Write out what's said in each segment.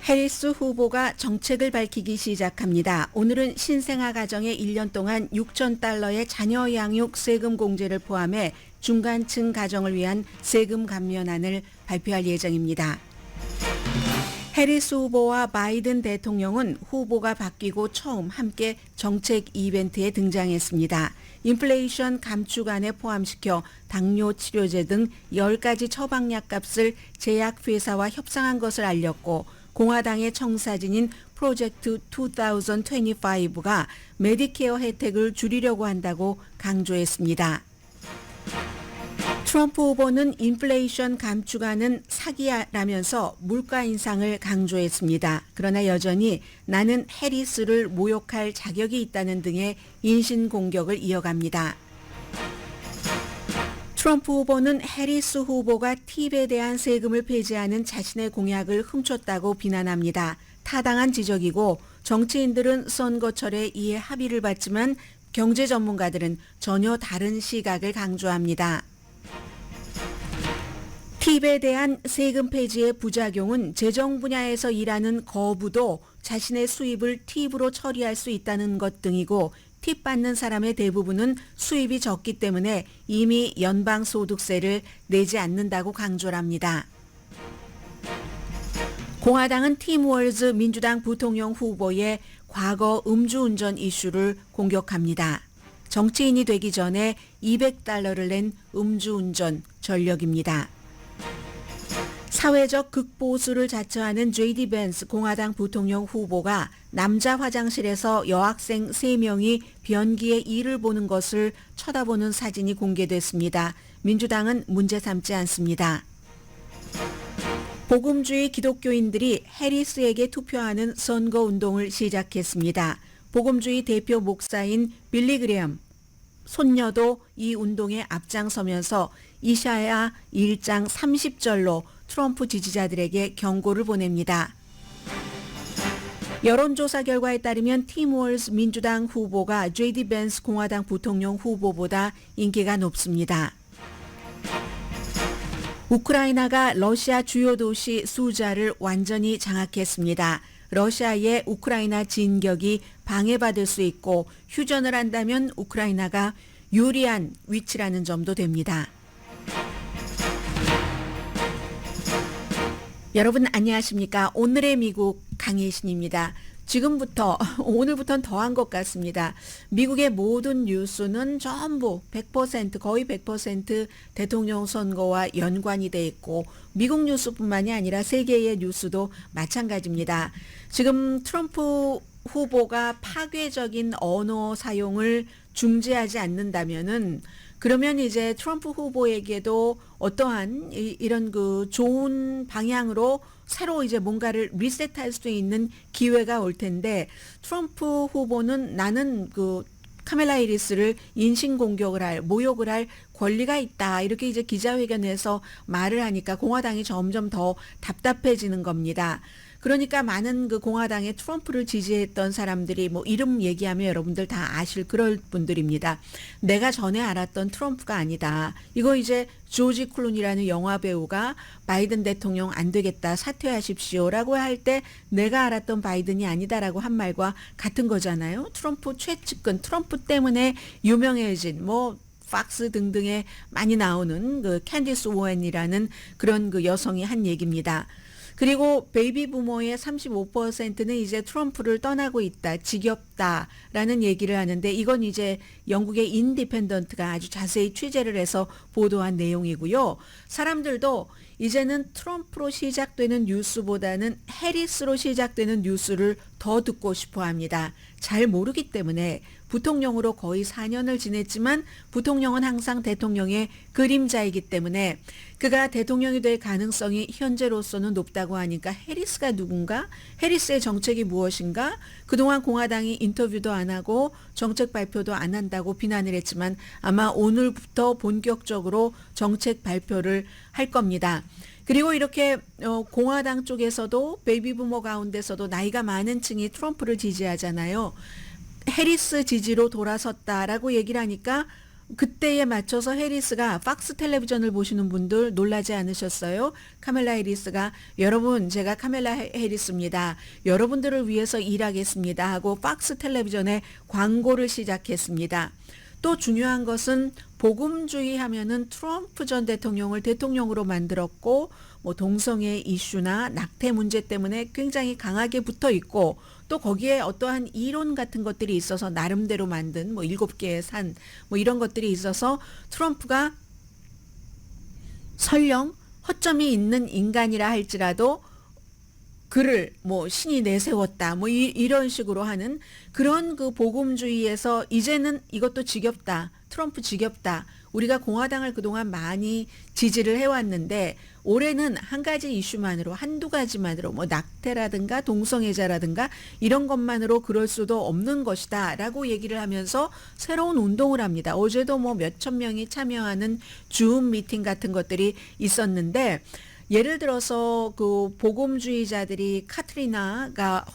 해리스 후보가 정책을 밝히기 시작합니다. 오늘은 신생아 가정에 1년 동안 $6,000의 자녀 양육 세금 공제를 포함해 중간층 가정을 위한 세금 감면안을 발표할 예정입니다. 해리스 후보와 바이든 대통령은 후보가 바뀌고 처음 함께 정책 이벤트에 등장했습니다. 인플레이션 감축안에 포함시켜 당뇨 치료제 등 10가지 처방약 값을 제약회사와 협상한 것을 알렸고, 공화당의 청사진인 프로젝트 2025가 메디케어 혜택을 줄이려고 한다고 강조했습니다. 트럼프 후보는 인플레이션 감축안은 사기라면서 물가 인상을 강조했습니다. 그러나 여전히 나는 해리스를 모욕할 자격이 있다는 등의 인신공격을 이어갑니다. 트럼프 후보는 해리스 후보가 팁에 대한 세금을 폐지하는 자신의 공약을 훔쳤다고 비난합니다. 타당한 지적이고 정치인들은 선거철에 이에 합의를 봤지만 경제 전문가들은 전혀 다른 시각을 강조합니다. 팁에 대한 세금 폐지의 부작용은 재정 분야에서 일하는 거부도 자신의 수입을 팁으로 처리할 수 있다는 것 등이고, 팁 받는 사람의 대부분은 수입이 적기 때문에 이미 연방소득세를 내지 않는다고 강조합니다. 공화당은 팀 월즈 민주당 부통령 후보의 과거 음주운전 이슈를 공격합니다. 정치인이 되기 전에 $200를 낸 음주운전 전력입니다. 사회적 극보수를 자처하는 J.D. 벤스 공화당 부통령 후보가 남자 화장실에서 여학생 3명이 변기에 이를 보는 것을 쳐다보는 사진이 공개됐습니다. 민주당은 문제 삼지 않습니다. 복음주의 기독교인들이 해리스에게 투표하는 선거운동을 시작했습니다. 복음주의 대표 목사인 빌리 그레엄 손녀도 이 운동에 앞장서면서 이사야 1장 30절로 트럼프 지지자들에게 경고를 보냅니다. 여론조사 결과에 따르면 팀 월즈 민주당 후보가 J.D. 벤스 공화당 부통령 후보보다 인기가 높습니다. 우크라이나가 러시아 주요 도시 수자를 완전히 장악했습니다. 러시아의 우크라이나 진격이 방해받을 수 있고, 휴전을 한다면 우크라이나가 유리한 위치라는 점도 됩니다. 여러분 안녕하십니까? 오늘의 미국 강혜신입니다. 지금부터 오늘부터는 더한 것 같습니다. 미국의 모든 뉴스는 전부 100% 거의 100% 대통령 선거와 연관이 돼 있고, 미국 뉴스뿐만이 아니라 세계의 뉴스도 마찬가지입니다. 지금 트럼프 후보가 파괴적인 언어 사용을 중지하지 않는다면은, 그러면 이제 트럼프 후보에게도 어떠한 이런 그 좋은 방향으로 새로 이제 뭔가를 리셋할 수 있는 기회가 올 텐데, 트럼프 후보는 나는 그 카멜라 해리스를 인신공격을 할, 모욕을 할 권리가 있다, 이렇게 이제 기자회견에서 말을 하니까 공화당이 점점 더 답답해지는 겁니다. 그러니까 많은 그 공화당의 트럼프를 지지했던 사람들이 뭐 이름 얘기하면 여러분들 다 아실 그럴 분들입니다. 내가 전에 알았던 트럼프가 아니다. 이거 이제 조지 클루니라는 영화 배우가 바이든 대통령 안 되겠다, 사퇴하십시오라고 할 때 내가 알았던 바이든이 아니다라고 한 말과 같은 거잖아요. 트럼프 최측근, 트럼프 때문에 유명해진 뭐 팍스 등등에 많이 나오는 그 캔디스 오웬이라는 그런 그 여성이 한 얘기입니다. 그리고 베이비 부모의 35%는 이제 트럼프를 떠나고 있다, 지겹다라는 얘기를 하는데, 이건 이제 영국의 인디펜던트가 아주 자세히 취재를 해서 보도한 내용이고요. 사람들도 이제는 트럼프로 시작되는 뉴스보다는 해리스로 시작되는 뉴스를 더 듣고 싶어 합니다. 잘 모르기 때문에. 부통령으로 거의 4년을 지냈지만 부통령은 항상 대통령의 그림자이기 때문에 그가 대통령이 될 가능성이 현재로서는 높다고 하니까 해리스가 누군가? 해리스의 정책이 무엇인가? 그동안 공화당이 인터뷰도 안 하고 정책 발표도 안 한다고 비난을 했지만 아마 오늘부터 본격적으로 정책 발표를 할 겁니다. 그리고 이렇게 공화당 쪽에서도 베이비 부모 가운데서도 나이가 많은 층이 트럼프를 지지하잖아요. 해리스 지지로 돌아섰다라고 얘기를 하니까 그때에 맞춰서 해리스가 팍스 텔레비전을 보시는 분들 놀라지 않으셨어요? 카멜라 해리스가 여러분 제가 카멜라 해리스입니다. 여러분들을 위해서 일하겠습니다 하고 팍스 텔레비전에 광고를 시작했습니다. 또 중요한 것은 복음주의 하면은 트럼프 전 대통령을 대통령으로 만들었고 뭐 동성애 이슈나 낙태 문제 때문에 굉장히 강하게 붙어 있고 또 거기에 어떠한 이론 같은 것들이 있어서 나름대로 만든 뭐 7개의 산 뭐 이런 것들이 있어서 트럼프가 설령 허점이 있는 인간이라 할지라도 그를 뭐 신이 내세웠다 뭐 이런 식으로 하는 그런 그 복음주의에서 이제는 이것도 지겹다. 트럼프 지겹다. 우리가 공화당을 그동안 많이 지지를 해왔는데 올해는 한 가지 이슈만으로 한두 가지만으로 뭐 낙태라든가 동성애자라든가 이런 것만으로 그럴 수도 없는 것이다 라고 얘기를 하면서 새로운 운동을 합니다. 어제도 뭐 몇천 명이 참여하는 줌 미팅 같은 것들이 있었는데 예를 들어서 그 복음주의자들이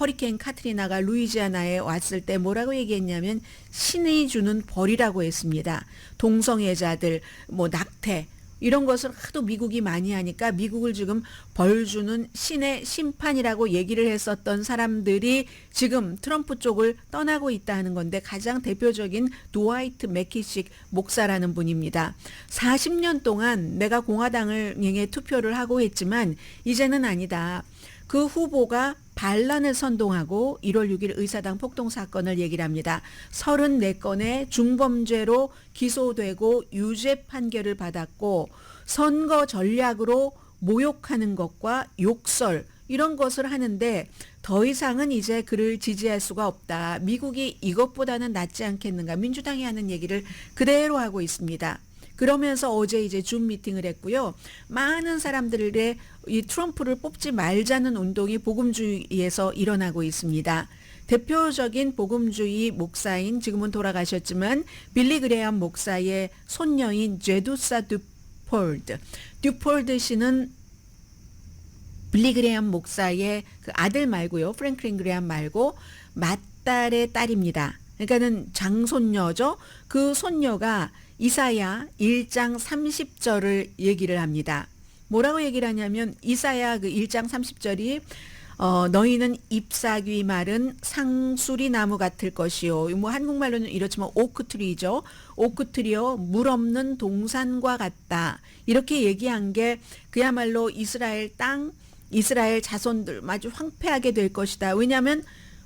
허리케인 카트리나가 루이지아나에 왔을 때 뭐라고 얘기했냐면 신이 주는 벌이라고 했습니다. 동성애자들, 뭐 낙태 이런 것을 하도 미국이 많이 하니까 미국을 지금 벌 주는 신의 심판이라고 얘기를 했었던 사람들이 지금 트럼프 쪽을 떠나고 있다는 건데 가장 대표적인 드와이트 매키식 목사라는 분입니다. 40년 동안 내가 공화당을 향해 투표를 하고 했지만 이제는 아니다. 그 후보가 반란을 선동하고 1월 6일 의사당 폭동 사건을 얘기를 합니다. 34건의 중범죄로 기소되고 유죄 판결을 받았고 선거 전략으로 모욕하는 것과 욕설 이런 것을 하는데 더 이상은 이제 그를 지지할 수가 없다. 미국이 이것보다는 낫지 않겠는가. 민주당이 하는 얘기를 그대로 하고 있습니다. 그러면서 어제 이제 줌 미팅을 했고요. 많은 사람들의 이 트럼프를 뽑지 말자는 운동이 복음주의에서 일어나고 있습니다. 대표적인 복음주의 목사인 지금은 돌아가셨지만 빌리 그레엄 목사의 손녀인 제두사 듀폴드 씨는 빌리 그레엄 목사의 그 아들 말고요. 프랭클린 그레엄 말고 맏딸의 딸입니다. 그러니까는 장손녀죠. 그 손녀가 이사야 1장 30절을 얘기를 합니다. 뭐라고 얘기를 하냐면 이사야 그 1장 30절이 너희는 잎사귀 마른 상수리 나무 같을 것이요. 뭐 한국말로는 이렇지만 오크트리죠. 오크트리요 물 없는 동산과 같다. 이렇게 얘기한 게 그야말로 이스라엘 땅, 이스라엘 자손들 아주 황폐하게 될 것이다. 왜냐하면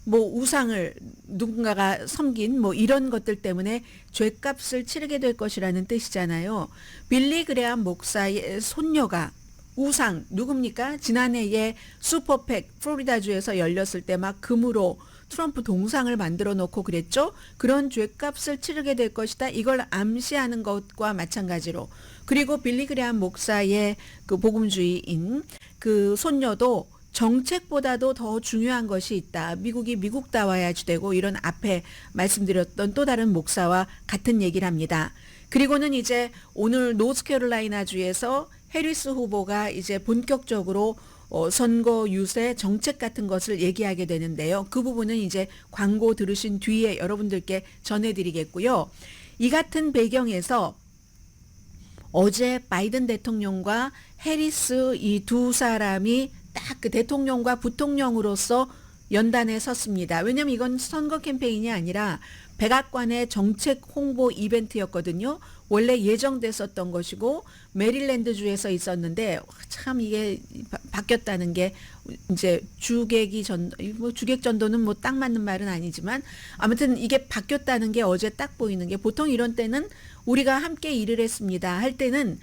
뭐 우상을 누군가가 섬긴 뭐 이런 것들 때문에 죗값을 치르게 될 것이라는 뜻이잖아요. 빌리 그레엄 목사의 손녀가 우상 누굽니까? 지난해에 슈퍼팩 플로리다주에서 열렸을 때 막 금으로 트럼프 동상을 만들어 놓고 그랬죠. 그런 죗값을 치르게 될 것이다. 이걸 암시하는 것과 마찬가지로 그리고 빌리 그레엄 목사의 그 복음주의인 그 손녀도 정책보다도 더 중요한 것이 있다. 미국이 미국다워야지 되고 이런 앞에 말씀드렸던 또 다른 목사와 같은 얘기를 합니다. 그리고는 이제 오늘 노스캐롤라이나주에서 해리스 후보가 이제 본격적으로 선거 유세 정책 같은 것을 얘기하게 되는데요. 그 부분은 이제 광고 들으신 뒤에 여러분들께 전해드리겠고요. 이 같은 배경에서 어제 바이든 대통령과 해리스 이 두 사람이 딱 그 대통령과 부통령으로서 연단에 섰습니다. 왜냐하면 이건 선거 캠페인이 아니라 백악관의 정책 홍보 이벤트였거든요. 원래 예정됐었던 것이고 메릴랜드주에서 있었는데 참 이게 바뀌었다는 게 이제 뭐 주객 전도는 뭐 딱 맞는 말은 아니지만 아무튼 이게 바뀌었다는 게 어제 딱 보이는 게 보통 이런 때는 우리가 함께 일을 했습니다 할 때는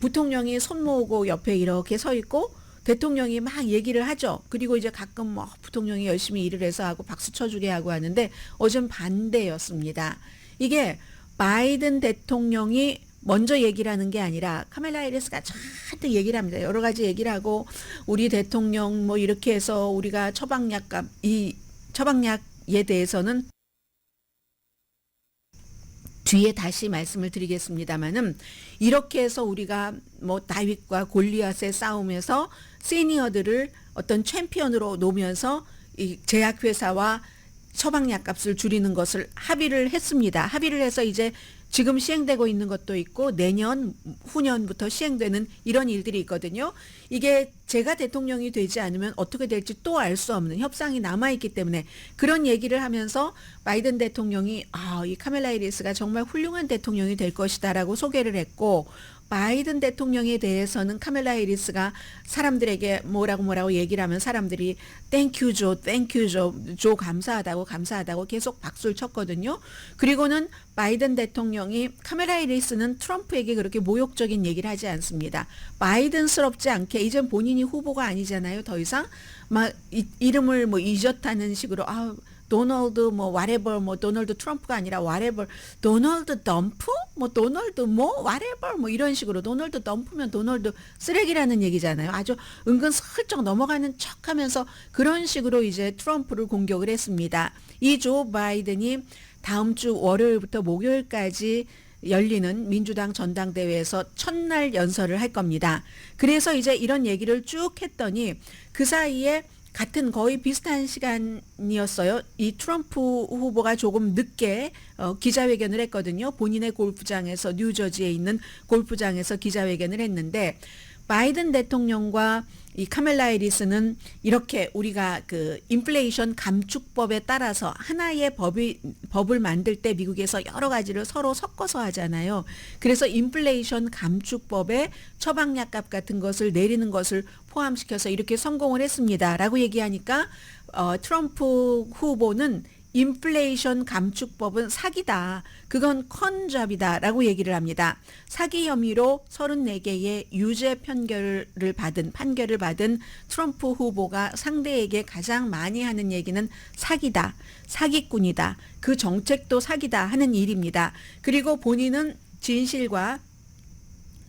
부통령이 손 모으고 옆에 이렇게 서 있고 대통령이 막 얘기를 하죠. 그리고 이제 가끔 뭐 부통령이 열심히 일을 해서 하고 박수 쳐주게 하고 하는데 어제는 반대였습니다. 이게 바이든 대통령이 먼저 얘기를 하는 게 아니라 카멜라 해리스가 잔뜩 얘기를 합니다. 여러 가지 얘기를 하고 우리 대통령 뭐 이렇게 해서 우리가 이 처방약에 대해서는 뒤에 다시 말씀을 드리겠습니다만은 이렇게 해서 우리가 뭐 다윗과 골리앗의 싸움에서 시니어들을 어떤 챔피언으로 놓으면서 이 제약회사와 처방약 값을 줄이는 것을 합의를 했습니다. 합의를 해서 이제 지금 시행되고 있는 것도 있고 내년 후년부터 시행되는 이런 일들이 있거든요. 이게 제가 대통령이 되지 않으면 어떻게 될지 또 알 수 없는 협상이 남아있기 때문에 그런 얘기를 하면서 바이든 대통령이 이 카멜라 해리스가 정말 훌륭한 대통령이 될 것이다라고 소개를 했고, 바이든 대통령에 대해서는 카멜라 해리스가 사람들에게 뭐라고 얘기를 하면 사람들이 땡큐 조 감사하다고 계속 박수를 쳤거든요. 그리고는 바이든 대통령이 카멜라 해리스는 트럼프에게 그렇게 모욕적인 얘기를 하지 않습니다. 바이든스럽지 않게 이젠 본인이 후보가 아니잖아요. 더 이상 막 이름을 뭐 잊었다는 식으로 도널드 whatever 도널드 트럼프가 아니라 whatever 도널드 덤프 도널드 whatever 이런 식으로 도널드 덤프면 도널드 쓰레기라는 얘기잖아요. 아주 은근 슬쩍 넘어가는 척하면서 그런 식으로 이제 트럼프를 공격을 했습니다. 이 조 바이든이 다음 주 월요일부터 목요일까지 열리는 민주당 전당대회에서 첫날 연설을 할 겁니다. 그래서 이제 이런 얘기를 쭉 했더니 그 사이에 같은 거의 비슷한 시간이었어요. 이 트럼프 후보가 조금 늦게 기자회견을 했거든요. 본인의 골프장에서, 뉴저지에 있는 골프장에서 기자회견을 했는데, 바이든 대통령과 이 카멜라 해리스는 이렇게 우리가 그 인플레이션 감축법에 따라서 하나의 법을 만들 때 미국에서 여러 가지를 서로 섞어서 하잖아요. 그래서 인플레이션 감축법에 처방약값 같은 것을 내리는 것을 포함시켜서 이렇게 성공을 했습니다. 라고 얘기하니까 트럼프 후보는 인플레이션 감축법은 사기다. 그건 컨잡이다. 라고 얘기를 합니다. 사기 혐의로 34개의 유죄 판결을 받은 트럼프 후보가 상대에게 가장 많이 하는 얘기는 사기다. 사기꾼이다. 그 정책도 사기다 하는 일입니다. 그리고 본인은 진실과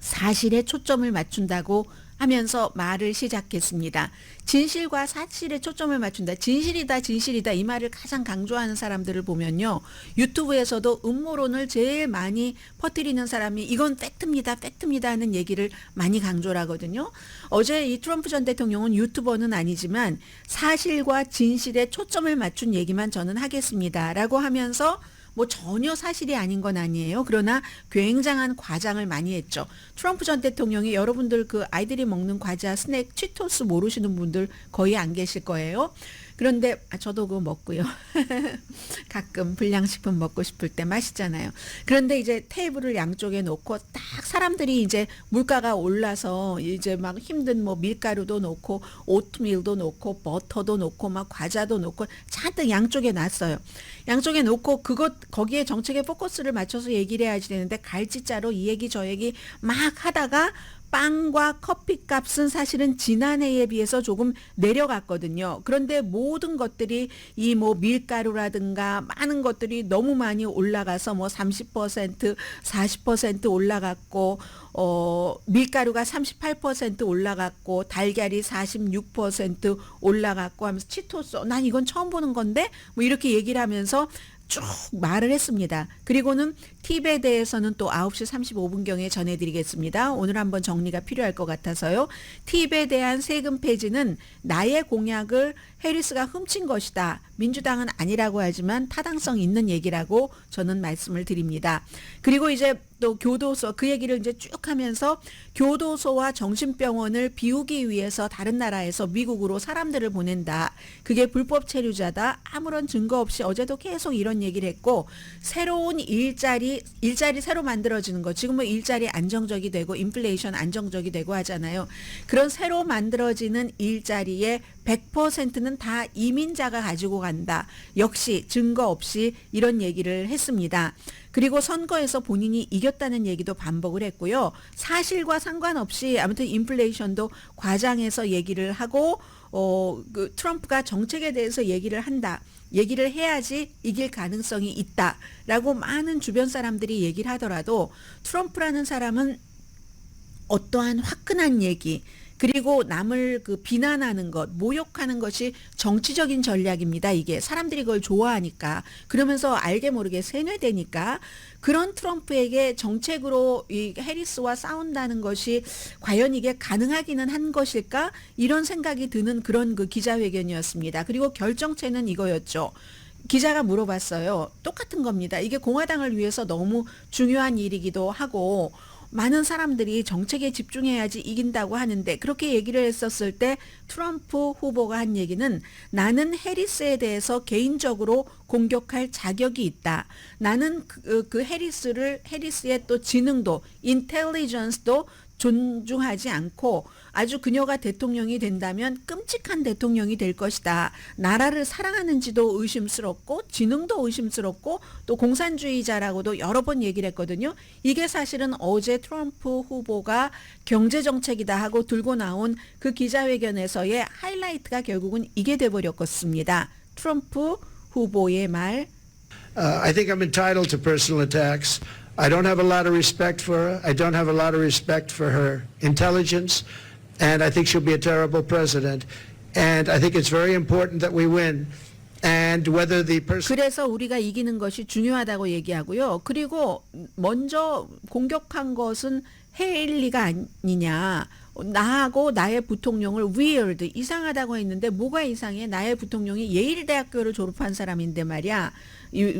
사실에 초점을 맞춘다고 하면서 말을 시작했습니다. 진실과 사실에 초점을 맞춘다. 진실이다 이 말을 가장 강조하는 사람들을 보면요. 유튜브에서도 음모론을 제일 많이 퍼뜨리는 사람이 이건 팩트입니다 하는 얘기를 많이 강조를 하거든요. 어제 이 트럼프 전 대통령은 유튜버는 아니지만 사실과 진실에 초점을 맞춘 얘기만 저는 하겠습니다 라고 하면서 전혀 사실이 아닌 건 아니에요. 그러나 굉장한 과장을 많이 했죠. 트럼프 전 대통령이 여러분들 그 아이들이 먹는 과자 스낵 치토스 모르시는 분들 거의 안 계실 거예요. 그런데 저도 그거 먹고요. 가끔 불량식품 먹고 싶을 때 맛있잖아요. 그런데 이제 테이블을 양쪽에 놓고 딱 사람들이 이제 물가가 올라서 이제 막 힘든 밀가루도 놓고 오트밀도 놓고 버터도 놓고 막 과자도 놓고 잔뜩 양쪽에 놨어요. 양쪽에 놓고 거기에 정책에 포커스를 맞춰서 얘기를 해야지 되는데 갈지자로 이 얘기 저 얘기 막 하다가 빵과 커피 값은 사실은 지난해에 비해서 조금 내려갔거든요. 그런데 모든 것들이 이 밀가루라든가 많은 것들이 너무 많이 올라가서 30%, 40% 올라갔고, 밀가루가 38% 올라갔고, 달걀이 46% 올라갔고 하면서 치토스, 난 이건 처음 보는 건데? 이렇게 얘기를 하면서 쭉 말을 했습니다. 그리고는 팁에 대해서는 또 9시 35분경에 전해드리겠습니다. 오늘 한번 정리가 필요할 것 같아서요. 팁에 대한 세금 폐지는 나의 공약을 해리스가 훔친 것이다. 민주당은 아니라고 하지만 타당성 있는 얘기라고 저는 말씀을 드립니다. 그리고 이제 또 교도소 그 얘기를 이제 쭉 하면서 교도소와 정신병원을 비우기 위해서 다른 나라에서 미국으로 사람들을 보낸다. 그게 불법 체류자다. 아무런 증거 없이 어제도 계속 이런 얘기를 했고, 새로운 일자리 새로 만들어지는 거, 지금 일자리 안정적이 되고 인플레이션 안정적이 되고 하잖아요. 그런 새로 만들어지는 일자리의 100%는 다 이민자가 가지고 간다. 역시 증거 없이 이런 얘기를 했습니다. 그리고 선거에서 본인이 이겼다는 얘기도 반복을 했고요. 사실과 상관없이 아무튼 인플레이션도 과장해서 얘기를 하고 그 트럼프가 정책에 대해서 얘기를 한다. 얘기를 해야지 이길 가능성이 있다라고 많은 주변 사람들이 얘기를 하더라도 트럼프라는 사람은 어떠한 화끈한 얘기 그리고 남을 비난하는 것, 모욕하는 것이 정치적인 전략입니다. 이게 사람들이 그걸 좋아하니까, 그러면서 알게 모르게 세뇌되니까 그런 트럼프에게 정책으로 이 해리스와 싸운다는 것이 과연 이게 가능하기는 한 것일까? 이런 생각이 드는 그런 기자회견이었습니다. 그리고 결정체는 이거였죠. 기자가 물어봤어요. 똑같은 겁니다. 이게 공화당을 위해서 너무 중요한 일이기도 하고 많은 사람들이 정책에 집중해야지 이긴다고 하는데 그렇게 얘기를 했었을 때 트럼프 후보가 한 얘기는 나는 해리스에 대해서 개인적으로 공격할 자격이 있다. 나는 그 해리스의 또 지능도 인텔리전스도 존중하지 않고 아주 그녀가 대통령이 된다면 끔찍한 대통령이 될 것이다. 나라를 사랑하는지도 의심스럽고 지능도 의심스럽고 또 공산주의자라고도 여러 번 얘기를 했거든요. 이게 사실은 어제 트럼프 후보가 경제정책이다 하고 들고 나온 그 기자회견에서의 하이라이트가 결국은 이게 돼버렸습니다. 트럼프 후보의 말. I think I'm entitled to personal attacks. I don't have a lot of respect for her. I don't have a lot of respect for her intelligence. And I think she'll be a terrible president. And I think it's very important that we win. And whether the person... 그래서 우리가 이기는 것이 중요하다고 얘기하고요. 그리고 먼저 공격한 것은 헤일리가 아니냐. 나하고 나의 부통령을 weird, 이상하다고 했는데 뭐가 이상해? 나의 부통령이 예일대학교를 졸업한 사람인데 말이야.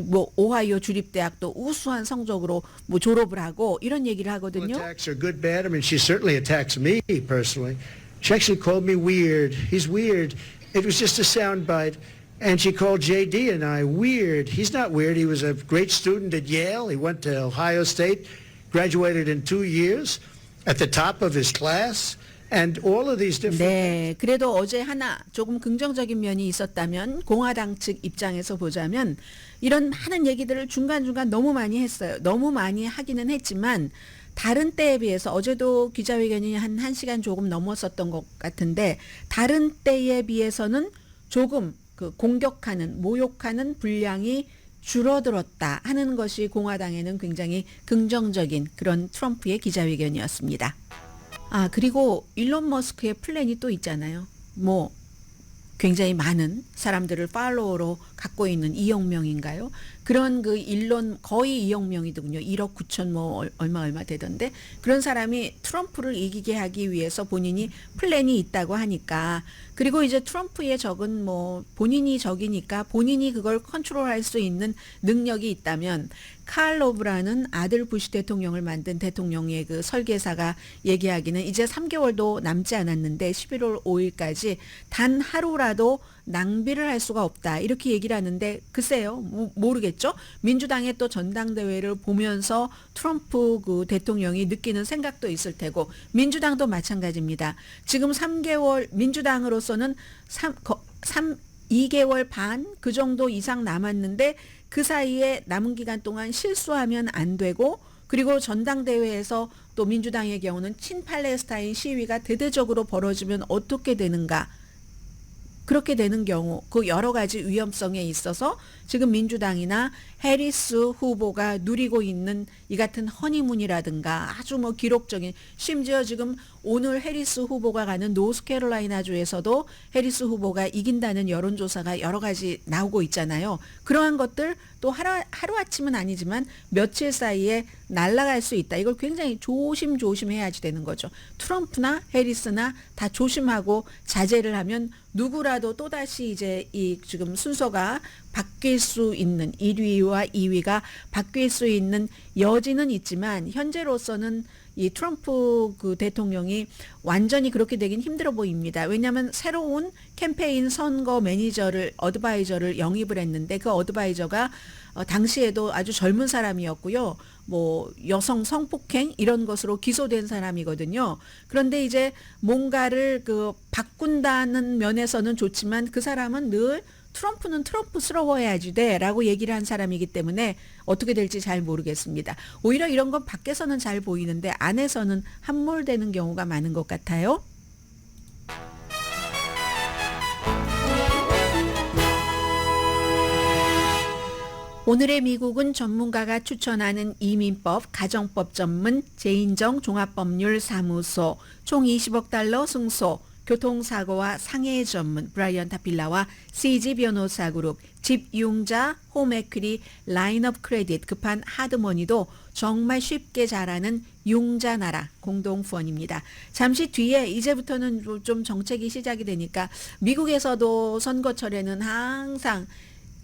뭐 오하이오 주립대학도 우수한 성적으로 뭐 졸업을 하고 이런 얘기를 하거든요. Attacks are good, bad. I mean, she certainly attacks me personally. She actually called me weird. He's weird. It was just a soundbite. And she called JD and I weird. He's not weird. He was a great student at Yale. He went to Ohio State, graduated in 2 years. At the top of his class, and all of these different. 네, 그래도 어제 하나 조금 긍정적인 면이 있었다면 공화당 측 입장에서 보자면 이런 많은 얘기들을 중간중간 너무 많이 했어요. 너무 많이 하기는 했지만 다른 때에 비해서 어제도 기자회견이 한 1시간 조금 넘었었던 것 같은데 다른 때에 비해서는 조금 그 공격하는 모욕하는 분량이 줄어들었다 하는 것이 공화당에는 굉장히 긍정적인 그런 트럼프의 기자회견이었습니다. 아, 그리고 일론 머스크의 플랜이 또 있잖아요. 뭐 굉장히 많은 사람들을 팔로워로 갖고 있는 2억 명인가요? 그런 그 일론 거의 2억 명이더군요. 1억 9천 뭐 얼마 되던데 그런 사람이 트럼프를 이기게 하기 위해서 본인이 플랜이 있다고 하니까 그리고 이제 트럼프의 적은 뭐 본인이 적이니까 본인이 그걸 컨트롤할 수 있는 능력이 있다면 칼 로브라는 아들 부시 대통령을 만든 대통령의 그 설계사가 얘기하기는 이제 3개월도 남지 않았는데 11월 5일까지 단 하루라도 낭비를 할 수가 없다. 이렇게 얘기를 하는데 글쎄요. 모르겠죠. 민주당의 또 전당대회를 보면서 트럼프 그 대통령이 느끼는 생각도 있을 테고 민주당도 마찬가지입니다. 지금 3개월 민주당으로서는 2개월 반 그 정도 이상 남았는데 그 사이에 남은 기간 동안 실수하면 안 되고 그리고 전당대회에서 또 민주당의 경우는 친팔레스타인 시위가 대대적으로 벌어지면 어떻게 되는가. 그렇게 되는 경우 그 여러 가지 위험성에 있어서 지금 민주당이나 해리스 후보가 누리고 있는 이 같은 허니문이라든가 아주 뭐 기록적인 심지어 지금 오늘 해리스 후보가 가는 노스캐롤라이나주에서도 해리스 후보가 이긴다는 여론조사가 여러 가지 나오고 있잖아요. 그러한 것들 또 하루아침은 아니지만 며칠 사이에 날아갈 수 있다. 이걸 굉장히 조심해야지 되는 거죠. 트럼프나 해리스나 다 조심하고 자제를 하면 누구라도 또다시 이제 이 지금 순서가 바뀔 수 있는 1위와 2위가 바뀔 수 있는 여지는 있지만 현재로서는 이 트럼프 그 대통령이 완전히 그렇게 되긴 힘들어 보입니다. 왜냐하면 새로운 캠페인 선거 매니저를 어드바이저를 영입을 했는데 그 어드바이저가 당시에도 아주 젊은 사람이었고요. 뭐 여성 성폭행 이런 것으로 기소된 사람이거든요. 그런데 이제 뭔가를 그 바꾼다는 면에서는 좋지만 그 사람은 늘 트럼프는 트럼프스러워야지 돼라고 얘기를 한 사람이기 때문에 어떻게 될지 잘 모르겠습니다. 오히려 이런 건 밖에서는 잘 보이는데 안에서는 함몰되는 경우가 많은 것 같아요. 오늘의 미국은 전문가가 추천하는 이민법, 가정법 전문 제인정 종합법률사무소 총 20억 달러 승소, 교통사고와 상해 전문 브라이언 타필라와 CG 변호사 그룹, 집융자, 홈에퀴리, 라인업 크레딧, 급한 하드머니도 정말 쉽게 잘하는 융자나라 공동후원입니다. 잠시 뒤에 이제부터는 좀 정책이 시작이 되니까 미국에서도 선거철에는 항상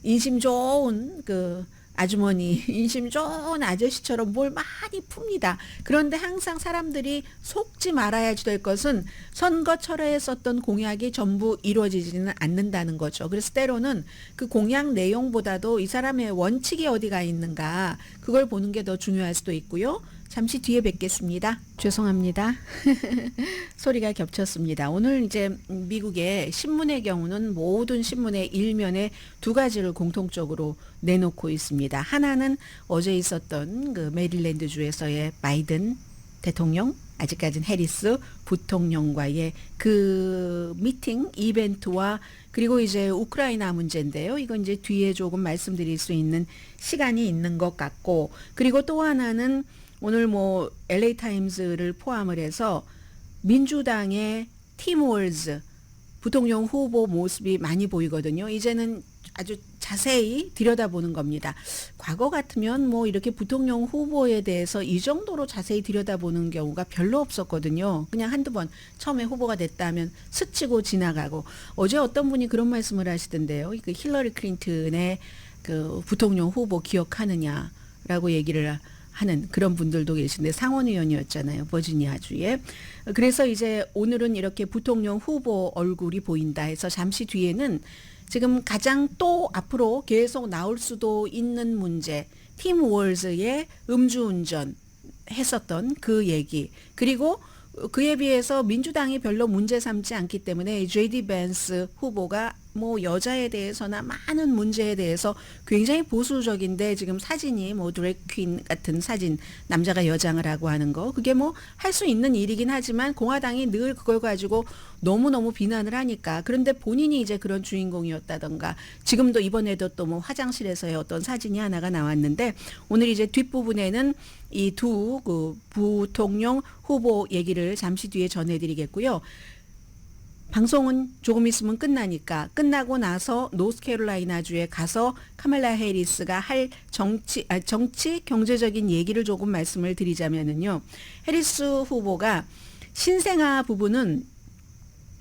인심 좋은 그 아주머니, 인심 좋은 아저씨처럼 뭘 많이 풉니다. 그런데 항상 사람들이 속지 말아야 될 것은 선거철에 썼던 공약이 전부 이루어지지는 않는다는 거죠. 그래서 때로는 그 공약 내용보다도 이 사람의 원칙이 어디가 있는가, 그걸 보는 게 더 중요할 수도 있고요. 잠시 뒤에 뵙겠습니다. 죄송합니다. 소리가 겹쳤습니다. 오늘 이제 미국의 신문의 경우는 모든 신문의 일면에 두 가지를 공통적으로 내놓고 있습니다. 하나는 어제 있었던 그 메릴랜드주에서의 바이든 대통령, 아직까지는 해리스 부통령과의 그 미팅 이벤트와, 그리고 이제 우크라이나 문제인데요. 이건 이제 뒤에 조금 말씀드릴 수 있는 시간이 있는 것 같고, 그리고 또 하나는 오늘 뭐 LA 타임즈를 포함을 해서 민주당의 팀 월즈 부통령 후보 모습이 많이 보이거든요. 이제는 아주 자세히 들여다보는 겁니다. 과거 같으면 뭐 이렇게 부통령 후보에 대해서 이 정도로 자세히 들여다보는 경우가 별로 없었거든요. 그냥 한두 번 처음에 후보가 됐다 하면 스치고 지나가고, 어제 어떤 분이 그런 말씀을 하시던데요. 그 힐러리 클린턴의 그 부통령 후보 기억하느냐라고 얘기를 하는 그런 분들도 계신데, 상원의원이었잖아요, 버지니아주에. 그래서 이제 오늘은 이렇게 부통령 후보 얼굴이 보인다 해서 잠시 뒤에는 지금 가장 또 앞으로 계속 나올 수도 있는 문제, 팀 월즈의 음주운전 했었던 그 얘기, 그리고 그에 비해서 민주당이 별로 문제 삼지 않기 때문에 JD 벤스 후보가 뭐 여자에 대해서나 많은 문제에 대해서 굉장히 보수적인데, 지금 사진이 뭐 드래퀸 같은 사진, 남자가 여장을 하고 하는 거, 그게 뭐 할 수 있는 일이긴 하지만 공화당이 늘 그걸 가지고 너무너무 비난을 하니까. 그런데 본인이 이제 그런 주인공이었다던가, 지금도 이번에도 또 뭐 화장실에서의 어떤 사진이 하나가 나왔는데, 오늘 이제 뒷부분에는 이 두 그 부통령 후보 얘기를 잠시 뒤에 전해드리겠고요. 방송은 조금 있으면 끝나니까, 끝나고 나서 노스캐롤라이나주에 가서 카말라 해리스가 할 정치 경제적인 얘기를 조금 말씀을 드리자면은요. 해리스 후보가 신생아 부부는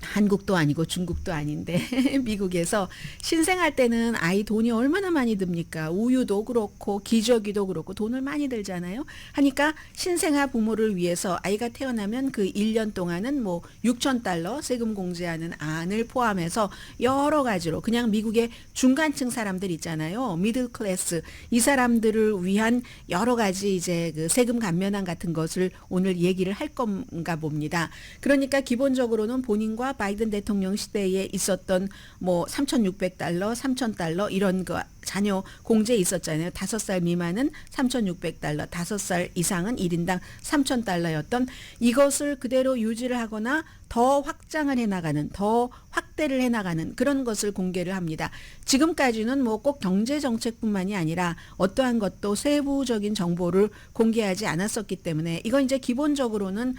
한국도 아니고 중국도 아닌데 미국에서 신생할 때는 아이 돈이 얼마나 많이 듭니까? 우유도 그렇고 기저귀도 그렇고 돈을 많이 들잖아요. 하니까 신생아 부모를 위해서 아이가 태어나면 그 1년 동안은 뭐 $6,000 세금 공제하는 안을 포함해서 여러 가지로, 그냥 미국의 중간층 사람들 있잖아요. 미들 클래스, 이 사람들을 위한 여러 가지 이제 그 세금 감면안 같은 것을 오늘 얘기를 할 건가 봅니다. 그러니까 기본적으로는 본인과 바이든 대통령 시대에 있었던 뭐 $3,600, $3,000 이런 거 자녀 공제 있었잖아요. 5살 미만은 $3,600, 5살 이상은 1인당 $3,000였던 이것을 그대로 유지를 하거나 더 확장을 해나가는, 더 확대를 해나가는 그런 것을 공개를 합니다. 지금까지는 뭐 꼭 경제 정책뿐만이 아니라 어떠한 것도 세부적인 정보를 공개하지 않았었기 때문에, 이건 이제 기본적으로는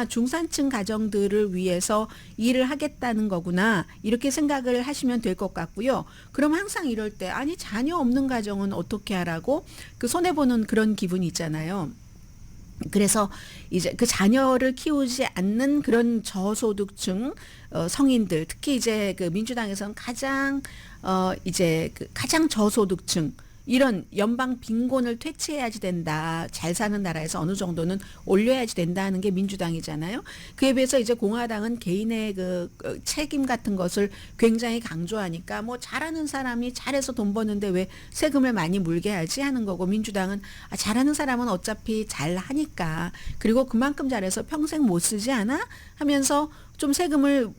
중산층 가정들을 위해서 일을 하겠다는 거구나, 이렇게 생각을 하시면 될 것 같고요. 그럼 항상 이럴 때 아니 자녀 없는 가정은 어떻게 하라고 그 손해보는 그런 기분이 있잖아요. 그래서 이제 그 자녀를 키우지 않는 그런 저소득층 성인들, 특히 이제 그 민주당에서는 가장 이제 그 가장 저소득층, 이런 연방 빈곤을 퇴치해야지 된다. 잘 사는 나라에서 어느 정도는 올려야지 된다는 게 민주당이잖아요. 그에 비해서 이제 공화당은 개인의 그 책임 같은 것을 굉장히 강조하니까, 뭐 잘하는 사람이 잘해서 돈 버는데 왜 세금을 많이 물게 하지 하는 거고, 민주당은 잘하는 사람은 어차피 잘 하니까, 그리고 그만큼 잘해서 평생 못 쓰지 않아? 하면서 좀 세금을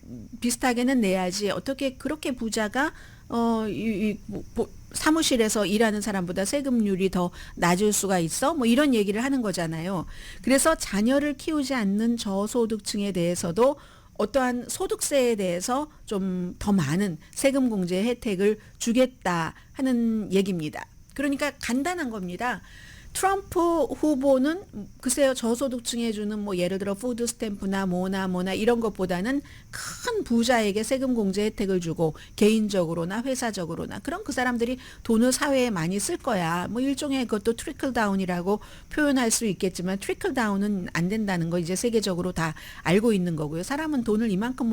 비슷하게는 내야지, 어떻게 그렇게 부자가 사무실에서 일하는 사람보다 세금률이 더 낮을 수가 있어? 뭐 이런 얘기를 하는 거잖아요. 그래서 자녀를 키우지 않는 저소득층에 대해서도 어떠한 소득세에 대해서 좀 더 많은 세금 공제 혜택을 주겠다 하는 얘기입니다. 그러니까 간단한 겁니다. 트럼프 후보는 글쎄요 저소득층에 주는 뭐 예를 들어 푸드 스탬프나 뭐나 이런 것보다는 큰 부자에게 세금 공제 혜택을 주고 개인적으로나 회사적으로나 그런 그 사람들이 돈을 사회에 많이 쓸 거야. 뭐 일종의 그것도 트리클 다운이라고 표현할 수 있겠지만 트리클 다운은 안 된다는 거 이제 세계적으로 다 알고 있는 거고요. 사람은 돈을 이만큼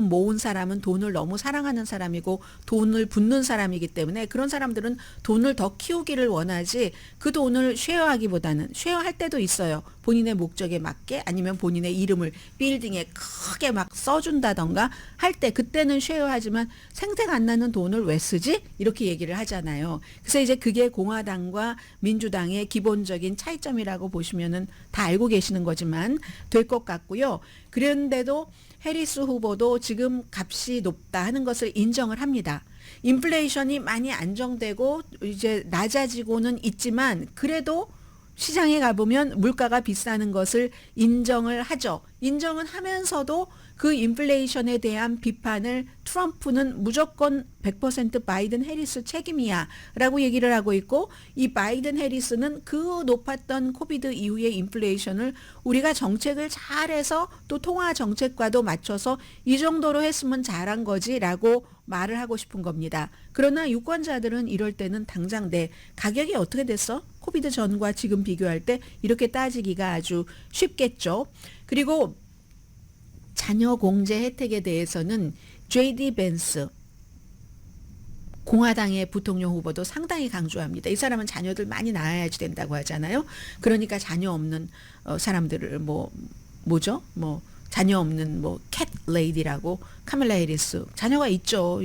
모은 사람은 돈을 너무 사랑하는 사람이고 돈을 붓는 사람이기 때문에 그런 사람들은 돈을 더 키우기를 원하지 그 돈을 쉐어하기보다는 쉐어할 때도 있어요. 본인의 목적에 맞게 아니면 본인의 이름을 빌딩에 크게 막 써준다던가 할 때 그때는 쉐어하지만 생색 안 나는 돈을 왜 쓰지? 이렇게 얘기를 하잖아요. 그래서 이제 그게 공화당과 민주당의 기본적인 차이점이라고 보시면은 다 알고 계시는 거지만 될 것 같고요. 그런데도 해리스 후보도 지금 값이 높다 하는 것을 인정을 합니다. 인플레이션이 많이 안정되고 이제 낮아지고는 있지만 그래도 시장에 가보면 물가가 비싸는 것을 인정을 하죠. 인정은 하면서도 그 인플레이션에 대한 비판을 트럼프는 무조건 100% 바이든 해리스 책임이야 라고 얘기를 하고 있고 이 바이든 해리스는 그 높았던 코비드 이후의 인플레이션을 우리가 정책을 잘해서 또 통화 정책과도 맞춰서 이 정도로 했으면 잘한 거지 라고 말을 하고 싶은 겁니다. 그러나 유권자들은 이럴 때는 당장 내 가격이 어떻게 됐어? 코비드 전과 지금 비교할 때 이렇게 따지기가 아주 쉽겠죠. 그리고 자녀 공제 혜택에 대해서는 JD 벤스 공화당의 부통령 후보도 상당히 강조합니다. 이 사람은 자녀들 많이 낳아야지 된다고 하잖아요. 그러니까 자녀 없는 사람들을 뭐죠? 자녀 없는 캣 레이디라고 카멜라 해리스 자녀가 있죠.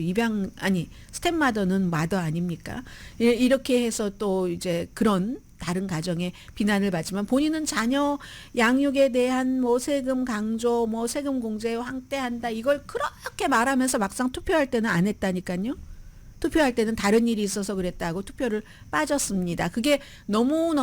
스텝마더는 마더 아닙니까? 이렇게 해서 또 이제 그런 다른 가정의 비난을 받지만 본인은 자녀 양육에 대한 세금 강조, 세금 공제 확대한다 이걸 그렇게 말하면서 막상 투표할 때는 안 했다니까요. 투표할 때는 다른 일이 있어서 그랬다고 투표를 빠졌습니다. 그게 너무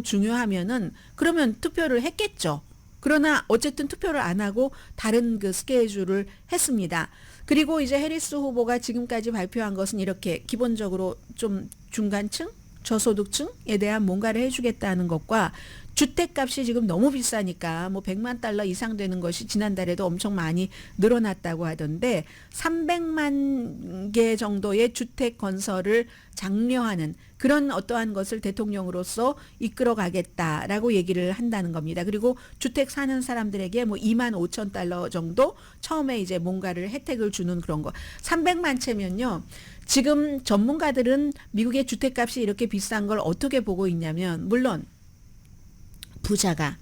중요하면은 그러면 투표를 했겠죠. 그러나 어쨌든 투표를 안 하고 다른 그 스케줄을 했습니다. 그리고 이제 해리스 후보가 지금까지 발표한 것은 이렇게 기본적으로 좀 중간층, 저소득층에 대한 뭔가를 해주겠다는 것과 주택값이 지금 너무 비싸니까 100만 달러 이상 되는 것이 지난달에도 엄청 많이 늘어났다고 하던데 300만 개 정도의 주택 건설을 장려하는 그런 어떠한 것을 대통령으로서 이끌어 가겠다라고 얘기를 한다는 겁니다. 그리고 주택 사는 사람들에게 2만 5천 달러 정도 처음에 이제 뭔가를 혜택을 주는 그런 거. 300만 채면요. 지금 전문가들은 미국의 주택값이 이렇게 비싼 걸 어떻게 보고 있냐면 물론 부자가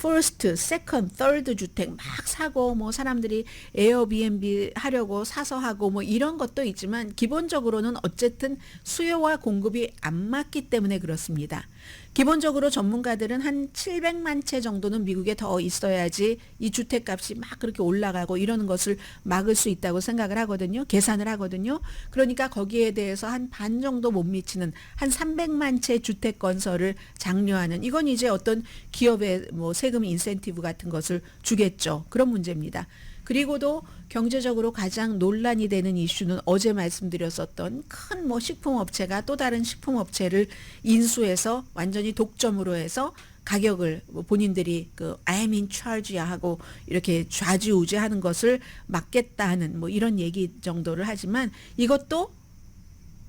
퍼스트, 세컨드, 서드 주택 막 사고 사람들이 에어비앤비 하려고 사서 하고 이런 것도 있지만 기본적으로는 어쨌든 수요와 공급이 안 맞기 때문에 그렇습니다. 기본적으로 전문가들은 한 700만 채 정도는 미국에 더 있어야지 이 주택값이 막 그렇게 올라가고 이러는 것을 막을 수 있다고 생각을 하거든요. 계산을 하거든요. 그러니까 거기에 대해서 한 반 정도 못 미치는 한 300만 채 주택 건설을 장려하는 이건 이제 어떤 기업의 세금 인센티브 같은 것을 주겠죠. 그런 문제입니다. 그리고도 경제적으로 가장 논란이 되는 이슈는 어제 말씀드렸었던 큰 식품업체가 또 다른 식품업체를 인수해서 완전히 독점으로 해서 가격을 본인들이 I'm in charge야 하고 이렇게 좌지우지하는 것을 막겠다 하는 이런 얘기 정도를 하지만 이것도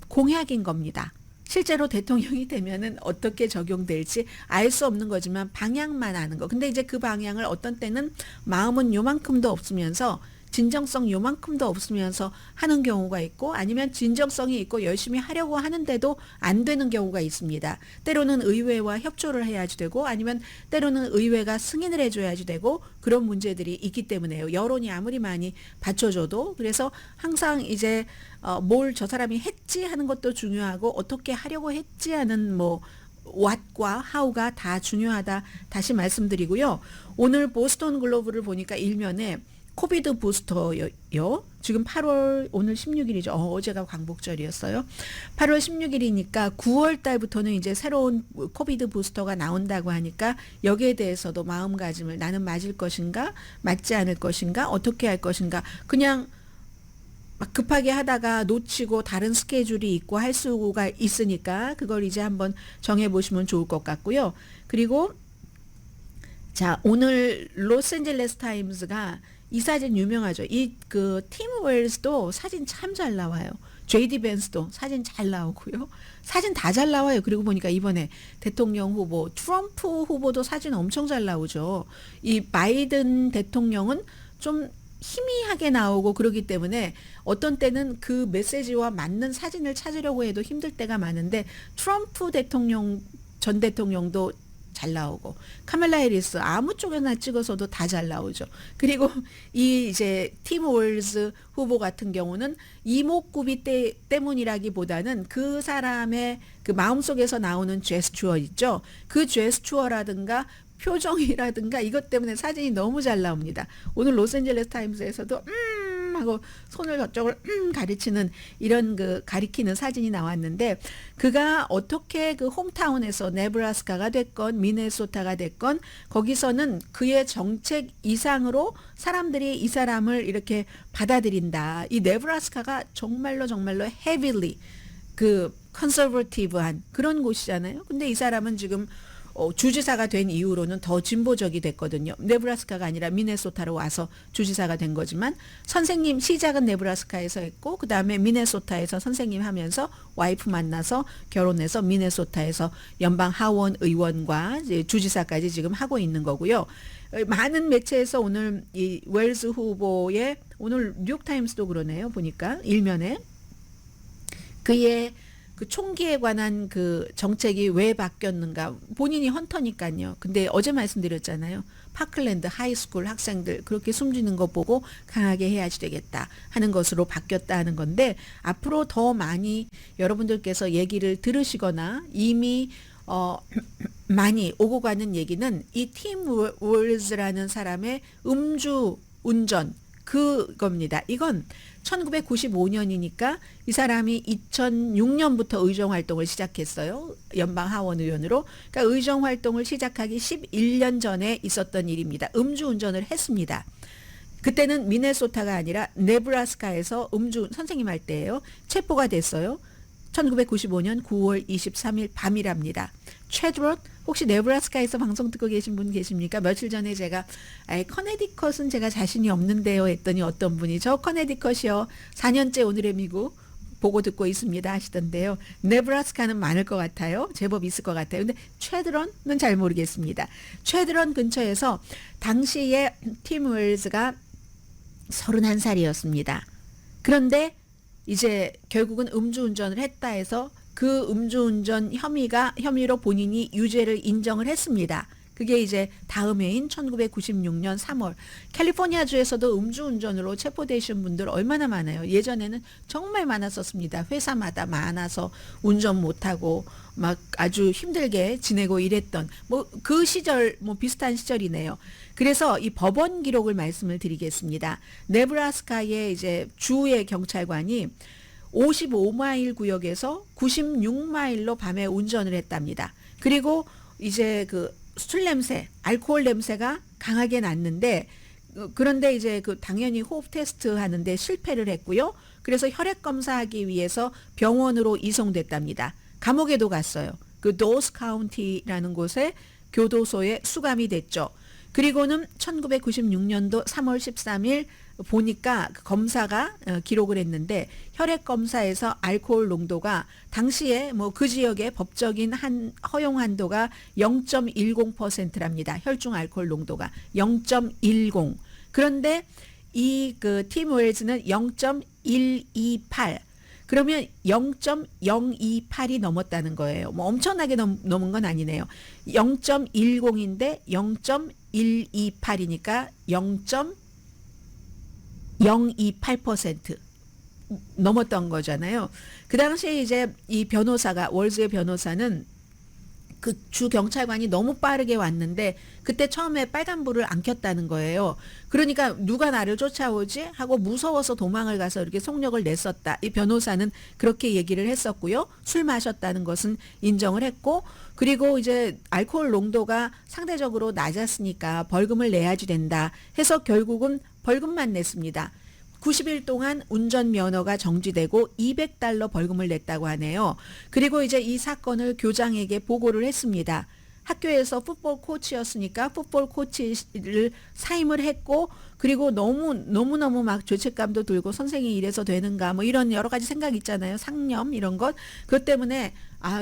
공약인 겁니다. 실제로 대통령이 되면은 어떻게 적용될지 알 수 없는 거지만 방향만 아는 거. 근데 이제 그 방향을 어떤 때는 마음은 요만큼도 없으면서 진정성 요만큼도 없으면서 하는 경우가 있고 아니면 진정성이 있고 열심히 하려고 하는데도 안 되는 경우가 있습니다. 때로는 의회와 협조를 해야지 되고 아니면 때로는 의회가 승인을 해줘야지 되고 그런 문제들이 있기 때문에요. 여론이 아무리 많이 받쳐줘도 그래서 항상 이제 뭘 저 사람이 했지 하는 것도 중요하고 어떻게 하려고 했지 하는 what과 how가 다 중요하다 다시 말씀드리고요. 오늘 보스턴 글로브를 보니까 일면에 코비드 부스터요. 지금 8월 오늘 16일이죠. 어제가 광복절이었어요. 8월 16일이니까 9월 달부터는 이제 새로운 코비드 부스터가 나온다고 하니까 여기에 대해서도 마음가짐을 나는 맞을 것인가 맞지 않을 것인가 어떻게 할 것인가 그냥 막 급하게 하다가 놓치고 다른 스케줄이 있고 할 수가 있으니까 그걸 이제 한번 정해 보시면 좋을 것 같고요. 그리고 자, 오늘 로스앤젤레스 타임스가 이 사진 유명하죠. 이 그 팀 웰스도 사진 참 잘 나와요. JD 벤스도 사진 잘 나오고요. 사진 다 잘 나와요. 그리고 보니까 이번에 대통령 후보, 트럼프 후보도 사진 엄청 잘 나오죠. 이 바이든 대통령은 좀 희미하게 나오고 그러기 때문에 어떤 때는 그 메시지와 맞는 사진을 찾으려고 해도 힘들 때가 많은데 트럼프 대통령 전 대통령도 잘 나오고 카멜라 해리스 아무 쪽에나 찍어서도 다 잘 나오죠. 그리고 이 이제 팀 월즈 후보 같은 경우는 이목구비 때문이라기보다는 그 사람의 그 마음속에서 나오는 제스처 있죠. 그 제스처라든가 표정이라든가 이것 때문에 사진이 너무 잘 나옵니다. 오늘 로스앤젤레스 타임스에서도 하고 손을 저쪽을 가리치는 이런 그 가리키는 사진이 나왔는데 그가 어떻게 그 홈타운에서 네브라스카가 됐건 미네소타가 됐건 거기서는 그의 정책 이상으로 사람들이 이 사람을 이렇게 받아들인다. 이 네브라스카가 정말로 heavily 그 컨서버티브한 그런 곳이잖아요. 근데 이 사람은 지금 주지사가 된 이후로는 더 진보적이 됐거든요. 네브라스카가 아니라 미네소타로 와서 주지사가 된 거지만 선생님 시작은 네브라스카에서 했고 그 다음에 미네소타에서 선생님 하면서 와이프 만나서 결혼해서 미네소타에서 연방 하원 의원과 주지사까지 지금 하고 있는 거고요. 많은 매체에서 오늘 이 웰스 후보의 오늘 뉴욕타임스도 그러네요. 보니까 일면에 그의 그 총기에 관한 그 정책이 왜 바뀌었는가 본인이 헌터니까요. 근데 어제 말씀드렸잖아요. 파클랜드 하이스쿨 학생들 그렇게 숨지는 거 보고 강하게 해야지 되겠다 하는 것으로 바뀌었다 하는 건데 앞으로 더 많이 여러분들께서 얘기를 들으시거나 이미 많이 오고 가는 얘기는 이 팀 월즈라는 사람의 음주 운전 그겁니다. 이건 1995년이니까 이 사람이 2006년부터 의정 활동을 시작했어요. 연방 하원 의원으로. 그러니까 의정 활동을 시작하기 11년 전에 있었던 일입니다. 음주운전을 했습니다. 그때는 미네소타가 아니라 네브라스카에서 선생님 할 때예요. 체포가 됐어요. 1995년 9월 23일 밤이랍니다. 최드롯 혹시 네브라스카에서 방송 듣고 계신 분 계십니까? 며칠 전에 제가 커네디컷은 제가 자신이 없는데요 했더니 어떤 분이 저 커네디컷이요 4년째 오늘의 미국 보고 듣고 있습니다 하시던데요. 네브라스카는 많을 것 같아요. 제법 있을 것 같아요. 근데 최드런은 잘 모르겠습니다. 최드런 근처에서 당시에 팀 웰즈가 31살이었습니다. 그런데 이제 결국은 음주운전을 했다 해서 그 음주운전 혐의로 본인이 유죄를 인정을 했습니다. 그게 이제 다음 해인 1996년 3월 캘리포니아주에서도 음주운전으로 체포되신 분들 얼마나 많아요. 예전에는 정말 많았었습니다. 회사마다 많아서 운전 못하고 막 아주 힘들게 지내고 이랬던 그 시절 비슷한 시절이네요. 그래서 이 법원 기록을 말씀을 드리겠습니다. 네브라스카의 이제 주의 경찰관이 55마일 구역에서 96마일로 밤에 운전을 했답니다. 그리고 이제 그 술 냄새, 알코올 냄새가 강하게 났는데 그런데 이제 그 당연히 호흡 테스트 하는데 실패를 했고요. 그래서 혈액 검사하기 위해서 병원으로 이송됐답니다. 감옥에도 갔어요. 그 도스 카운티라는 곳에 교도소에 수감이 됐죠. 그리고는 1996년도 3월 13일 보니까 그 검사가 기록을 했는데 혈액 검사에서 알코올 농도가 당시에 그 지역의 법적인 허용 한도가 0.10%랍니다. 혈중 알코올 농도가 0.10. 그런데 이 그 팀 웰즈는 0.128. 그러면 0.028이 넘었다는 거예요. 엄청나게 넘은 건 아니네요. 0.10인데 0.128이니까 0.028% 넘었던 거잖아요. 그 당시에 이제 이 변호사가 월즈의 변호사는 그 주 경찰관이 너무 빠르게 왔는데 그때 처음에 빨간불을 안 켰다는 거예요. 그러니까 누가 나를 쫓아오지 하고 무서워서 도망을 가서 이렇게 속력을 냈었다. 이 변호사는 그렇게 얘기를 했었고요. 술 마셨다는 것은 인정을 했고 그리고 이제 알코올 농도가 상대적으로 낮았으니까 벌금을 내야지 된다 해서 결국은 벌금만 냈습니다. 90일 동안 운전면허가 정지되고 $200 벌금을 냈다고 하네요. 그리고 이제 이 사건을 교장에게 보고를 했습니다. 학교에서 풋볼 코치였으니까 풋볼 코치를 사임을 했고, 그리고 너무너무 막 죄책감도 들고 선생이 이래서 되는가 뭐 이런 여러 가지 생각 있잖아요. 상념 이런 것. 그것 때문에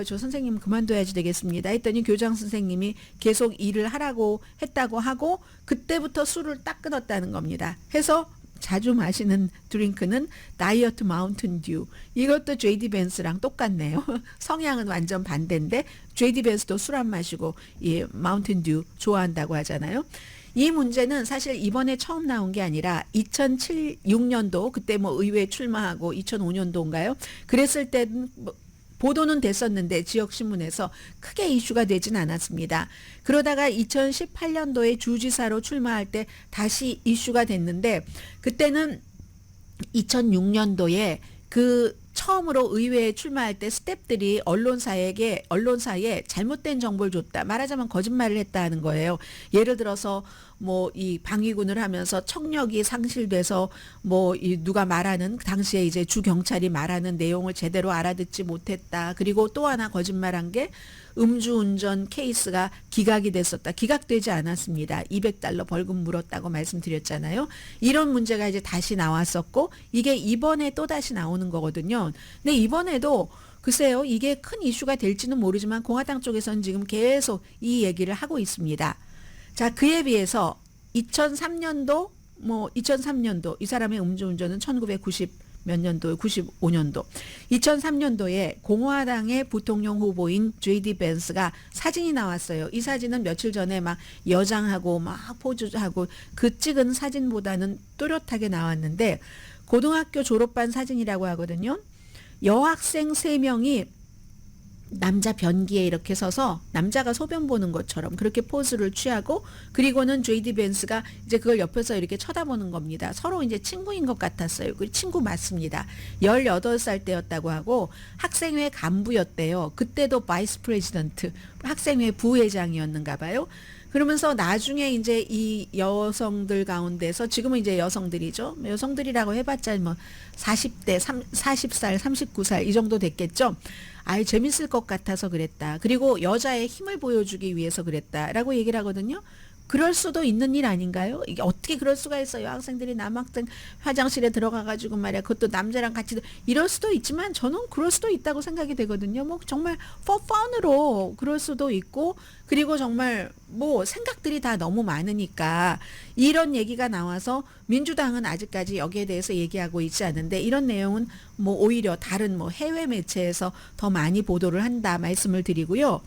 저 선생님 그만둬야지 되겠습니다 했더니 교장 선생님이 계속 일을 하라고 했다고 하고, 그때부터 술을 딱 끊었다는 겁니다. 해서 자주 마시는 드링크는 다이어트 마운틴 듀. 이것도 JD 벤스랑 똑같네요. 성향은 완전 반대인데 JD 벤스도 술 안 마시고 이 마운틴 듀 좋아한다고 하잖아요. 이 문제는 사실 이번에 처음 나온 게 아니라 2006년도 그때 뭐 의회에 출마하고 2005년도인가요? 그랬을 때는 보도는 됐었는데 지역신문에서 크게 이슈가 되진 않았습니다. 그러다가 2018년도에 주지사로 출마할 때 다시 이슈가 됐는데, 그때는 2006년도에 그 처음으로 의회에 출마할 때 스태프들이 언론사에 잘못된 정보를 줬다. 말하자면 거짓말을 했다 하는 거예요. 예를 들어서 뭐 이 방위군을 하면서 청력이 상실돼서 뭐 이 누가 말하는 당시에 이제 주 경찰이 말하는 내용을 제대로 알아듣지 못했다. 그리고 또 하나 거짓말한 게 음주운전 케이스가 기각이 됐었다. 기각되지 않았습니다. $200 벌금 물었다고 말씀드렸잖아요. 이런 문제가 이제 다시 나왔었고, 이게 이번에 또 다시 나오는 거거든요. 근데 이번에도 글쎄요, 이게 큰 이슈가 될지는 모르지만 공화당 쪽에서는 지금 계속 이 얘기를 하고 있습니다. 자, 그에 비해서 2003년도 이 사람의 음주운전은 1990 몇 년도, 95년도. 2003년도에 공화당의 부통령 후보인 JD 벤스가 사진이 나왔어요. 이 사진은 며칠 전에 막 여장하고 막 포즈하고 그 찍은 사진보다는 또렷하게 나왔는데, 고등학교 졸업반 사진이라고 하거든요. 여학생 3명이 남자 변기에 이렇게 서서 남자가 소변 보는 것처럼 그렇게 포즈를 취하고, 그리고는 JD 벤스가 이제 그걸 옆에서 이렇게 쳐다보는 겁니다. 서로 이제 친구인 것 같았어요. 그 친구 맞습니다. 18살 때였다고 하고 학생회 간부였대요. 그때도 바이스 프레지던트, 학생회 부회장이었는가 봐요. 그러면서 나중에 이제 이 여성들 가운데서, 지금은 이제 여성들이죠. 여성들이라고 해봤자 뭐 40대, 40살, 39살 이 정도 됐겠죠. 재밌을 것 같아서 그랬다. 그리고 여자의 힘을 보여주기 위해서 그랬다라고 얘기를 하거든요. 그럴 수도 있는 일 아닌가요? 이게 어떻게 그럴 수가 있어요? 학생들이 남학생 화장실에 들어가가지고 말이야. 그것도 남자랑 같이 이럴 수도 있지만 저는 그럴 수도 있다고 생각이 되거든요. 뭐 정말 for fun으로 그럴 수도 있고, 그리고 정말 뭐 생각들이 다 너무 많으니까 이런 얘기가 나와서 민주당은 아직까지 여기에 대해서 얘기하고 있지 않은데, 이런 내용은 뭐 오히려 다른 뭐 해외 매체에서 더 많이 보도를 한다 말씀을 드리고요.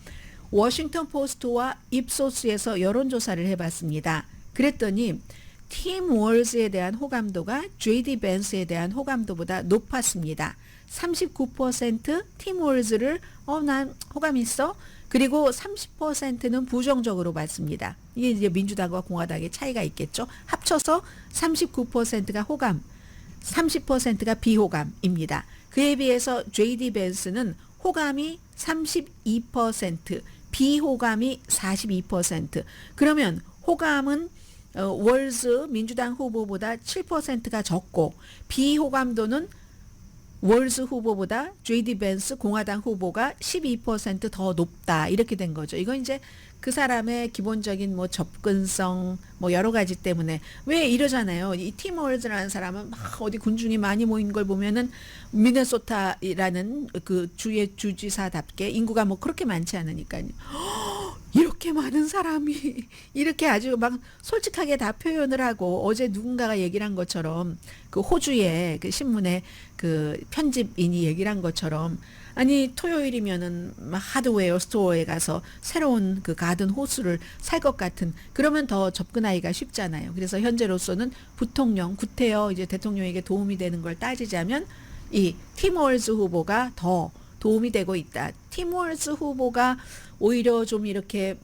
워싱턴 포스트와 입소스에서 여론조사를 해봤습니다. 그랬더니 팀 월즈에 대한 호감도가 JD 벤스에 대한 호감도보다 높았습니다. 39%팀 월즈를 난 호감 있어. 그리고 30%는 부정적으로 봤습니다. 이게 이제 민주당과 공화당의 차이가 있겠죠. 합쳐서 39%가 호감, 30%가 비호감입니다. 그에 비해서 JD 벤스는 호감이 32%, 비호감이 42%. 그러면 호감은 월즈 민주당 후보보다 7%가 적고, 비호감도는 월즈 후보보다 JD 벤스 공화당 후보가 12% 더 높다. 이렇게 된 거죠. 이건 이제 그 사람의 기본적인 뭐 접근성 뭐 여러 가지 때문에 왜 이러잖아요. 이 팀 월즈라는 사람은 막 어디 군중이 많이 모인 걸 보면은 미네소타라는 그 주의 주지사답게 인구가 뭐 그렇게 많지 않으니까요. 이렇게 많은 사람이 이렇게 아주 막 솔직하게 다 표현을 하고, 어제 누군가가 얘기를 한 것처럼 그 호주의 그 신문에 그 편집인이 얘기를 한 것처럼, 아니 토요일이면은 하드웨어 스토어에 가서 새로운 그 가든 호수를 살 것 같은, 그러면 더 접근하기가 쉽잖아요. 그래서 현재로서는 부통령 구태여 이제 대통령에게 도움이 되는 걸 따지자면 이 팀 월즈 후보가 더 도움이 되고 있다. 팀 월즈 후보가 오히려 좀 이렇게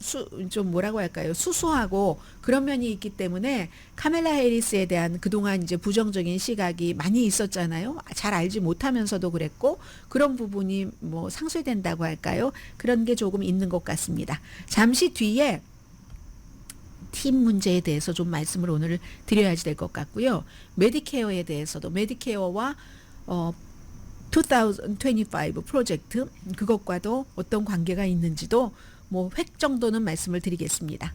좀 뭐라고 할까요? 수수하고 그런 면이 있기 때문에 카멜라 해리스에 대한 그동안 이제 부정적인 시각이 많이 있었잖아요. 잘 알지 못하면서도 그랬고, 그런 부분이 뭐 상쇄된다고 할까요? 그런 게 조금 있는 것 같습니다. 잠시 뒤에 팀 문제에 대해서 좀 말씀을 오늘 드려야지 될 것 같고요. 메디케어에 대해서도 메디케어와 2025 프로젝트 그것과도 어떤 관계가 있는지도 뭐 획 정도는 말씀을 드리겠습니다.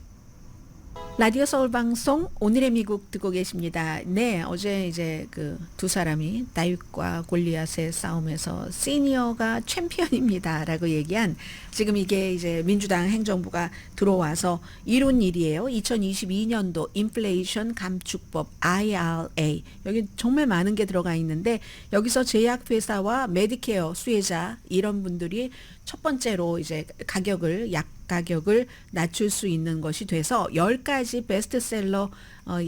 라디오 서울 방송 오늘의 미국 듣고 계십니다. 네, 어제 이제 그 두 사람이 다윗과 골리앗의 싸움에서 시니어가 챔피언입니다라고 얘기한 지금 이게 이제 민주당 행정부가 들어와서 이룬 일이에요. 2022년도 인플레이션 감축법 IRA 여기 정말 많은 게 들어가 있는데 여기서 제약회사와 메디케어 수혜자 이런 분들이 첫 번째로 이제 약 가격을 낮출 수 있는 것이 돼서 10가지 베스트셀러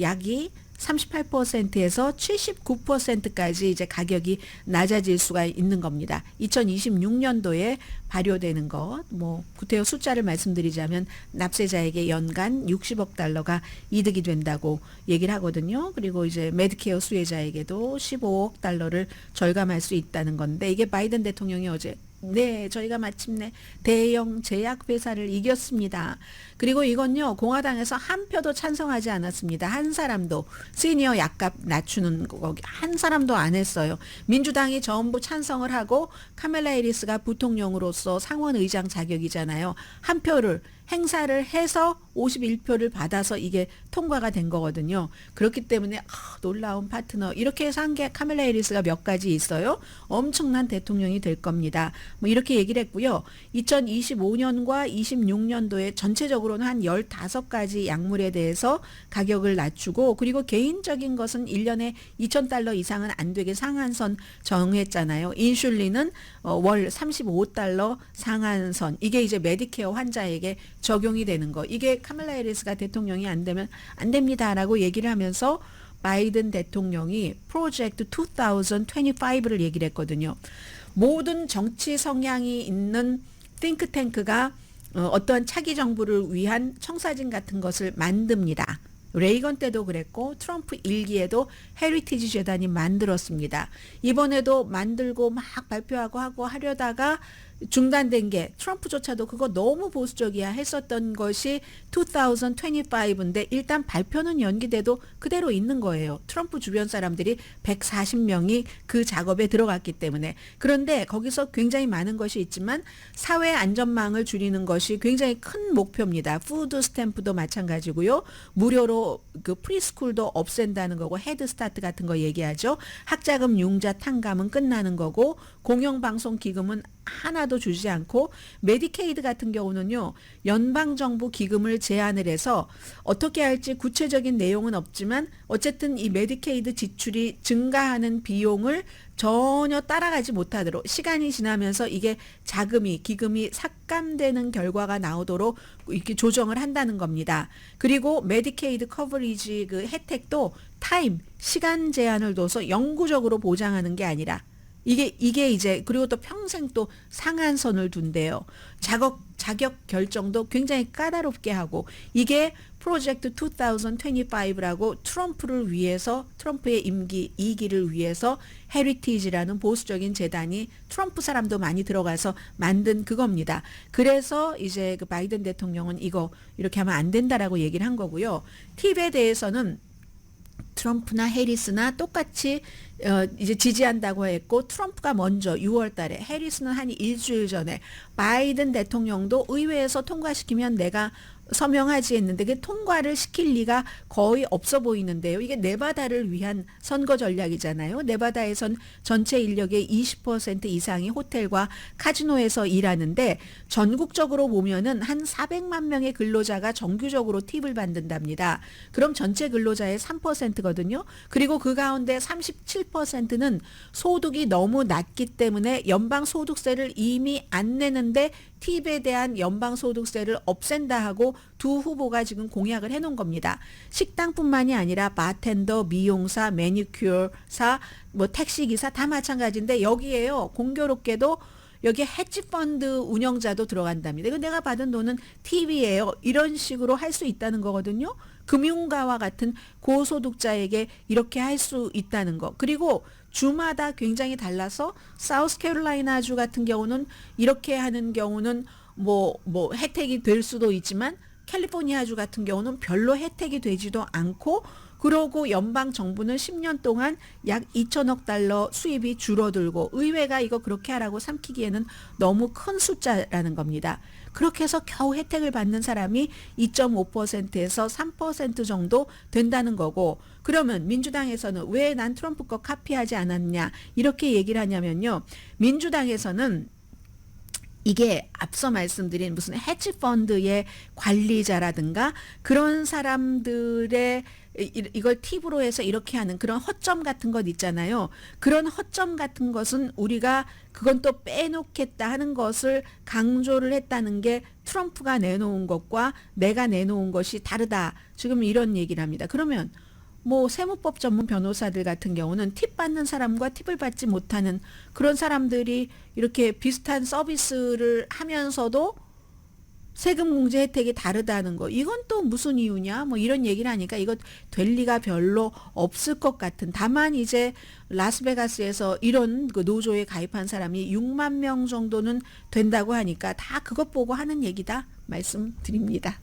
약이 38%에서 79%까지 이제 가격이 낮아질 수가 있는 겁니다. 2026년도에 발효되는 것, 뭐 구태여 숫자를 말씀드리자면 납세자에게 연간 60억 달러가 이득이 된다고 얘기를 하거든요. 그리고 이제 메디케어 수혜자에게도 15억 달러를 절감할 수 있다는 건데 이게 바이든 대통령이 어제 네, 저희가 마침내 대형 제약회사를 이겼습니다. 그리고 이건요, 공화당에서 한 표도 찬성하지 않았습니다. 한 사람도 시니어 약값 낮추는 거 한 사람도 안 했어요. 민주당이 전부 찬성을 하고 카멜라 해리스가 부통령으로서 상원 의장 자격이잖아요. 한 표를 행사를 해서 51표를 받아서 이게 통과가 된 거거든요. 그렇기 때문에 놀라운 파트너 이렇게 해서 한 게 카멜라 해리스가 몇 가지 있어요. 엄청난 대통령이 될 겁니다. 뭐 이렇게 얘기를 했고요. 2025년과 26년도에 전체적으로는 한 15가지 약물에 대해서 가격을 낮추고 그리고 개인적인 것은 1년에 $2,000 이상은 안 되게 상한선 정했잖아요. 인슐린은 월 $35 상한선 이게 이제 메디케어 환자에게 적용이 되는 거. 이게 카멜라 해리스가 대통령이 안 되면 안 됩니다라고 얘기를 하면서 바이든 대통령이 프로젝트 2025를 얘기를 했거든요. 모든 정치 성향이 있는 띵크탱크가 어떠한 차기 정부를 위한 청사진 같은 것을 만듭니다. 레이건 때도 그랬고 트럼프 1기에도 헤리티지 재단이 만들었습니다. 이번에도 만들고 막 발표하고 하고 하려다가 중단된 게 트럼프조차도 그거 너무 보수적이야 했었던 것이 2025인데 일단 발표는 연기돼도 그대로 있는 거예요. 트럼프 주변 사람들이 140명이 그 작업에 들어갔기 때문에. 그런데 거기서 굉장히 많은 것이 있지만 사회 안전망을 줄이는 것이 굉장히 큰 목표입니다. 푸드 스탬프도 마찬가지고요. 무료로 그 프리스쿨도 없앤다는 거고 헤드스타트 같은 거 얘기하죠. 학자금 융자 탕감은 끝나는 거고 공영방송 기금은 하나도 주지 않고 메디케이드 같은 경우는요. 연방정부 기금을 제한을 해서 어떻게 할지 구체적인 내용은 없지만 어쨌든 이 메디케이드 지출이 증가하는 비용을 전혀 따라가지 못하도록 시간이 지나면서 이게 기금이 삭감되는 결과가 나오도록 이렇게 조정을 한다는 겁니다. 그리고 메디케이드 커버리지 그 혜택도 시간 제한을 둬서 영구적으로 보장하는 게 아니라 이게 이제 그리고 또 평생 또 상한선을 둔대요. 자격 결정도 굉장히 까다롭게 하고 이게 프로젝트 2025라고 트럼프의 임기 2기를 위해서 헤리티지라는 보수적인 재단이 트럼프 사람도 많이 들어가서 만든 그겁니다. 그래서 이제 그 바이든 대통령은 이거 이렇게 하면 안 된다라고 얘기를 한 거고요. 팁에 대해서는 트럼프나 해리스나 똑같이 이제 지지한다고 했고 트럼프가 먼저 6월 달에 해리스는 한 일주일 전에 바이든 대통령도 의회에서 통과시키면 내가 서명하지 했는데 그 통과를 시킬 리가 거의 없어 보이는데요. 이게 네바다를 위한 선거 전략이잖아요. 네바다에선 전체 인력의 20% 이상이 호텔과 카지노에서 일하는데 전국적으로 보면은 한 400만 명의 근로자가 정규적으로 팁을 받는답니다. 그럼 전체 근로자의 3%거든요. 그리고 그 가운데 37%는 소득이 너무 낮기 때문에 연방소득세를 이미 안 내는데 팁에 대한 연방소득세를 없앤다 하고 두 후보가 지금 공약을 해놓은 겁니다. 식당뿐만이 아니라 바텐더, 미용사, 매니큐어사, 뭐 택시기사 다 마찬가지인데 여기에요. 공교롭게도 여기 헤지펀드 운영자도 들어간답니다. 이거 내가 받은 돈은 팁이에요. 이런 식으로 할 수 있다는 거거든요. 금융가와 같은 고소득자에게 이렇게 할 수 있다는 거. 그리고 주마다 굉장히 달라서 사우스캐롤라이나주 같은 경우는 이렇게 하는 경우는 뭐 혜택이 될 수도 있지만 캘리포니아주 같은 경우는 별로 혜택이 되지도 않고 그러고 연방 정부는 10년 동안 약 2천억 달러 수입이 줄어들고 의회가 이거 그렇게 하라고 삼키기에는 너무 큰 숫자라는 겁니다. 그렇게 해서 겨우 혜택을 받는 사람이 2.5%에서 3% 정도 된다는 거고 그러면 민주당에서는 왜 난 트럼프 거 카피하지 않았냐 이렇게 얘기를 하냐면요. 민주당에서는 이게 앞서 말씀드린 무슨 헤지펀드의 관리자라든가 그런 사람들의 이걸 팁으로 해서 이렇게 하는 그런 허점 같은 것 있잖아요. 그런 허점 같은 것은 우리가 그건 또 빼놓겠다 하는 것을 강조를 했다는 게 트럼프가 내놓은 것과 내가 내놓은 것이 다르다. 지금 이런 얘기를 합니다. 그러면 뭐 세무법 전문 변호사들 같은 경우는 팁 받는 사람과 팁을 받지 못하는 그런 사람들이 이렇게 비슷한 서비스를 하면서도 세금 공제 혜택이 다르다는 거. 이건 또 무슨 이유냐? 뭐 이런 얘기를 하니까 이거 될 리가 별로 없을 것 같은. 다만 이제 라스베가스에서 이런 그 노조에 가입한 사람이 6만 명 정도는 된다고 하니까 다 그것 보고 하는 얘기다 말씀드립니다.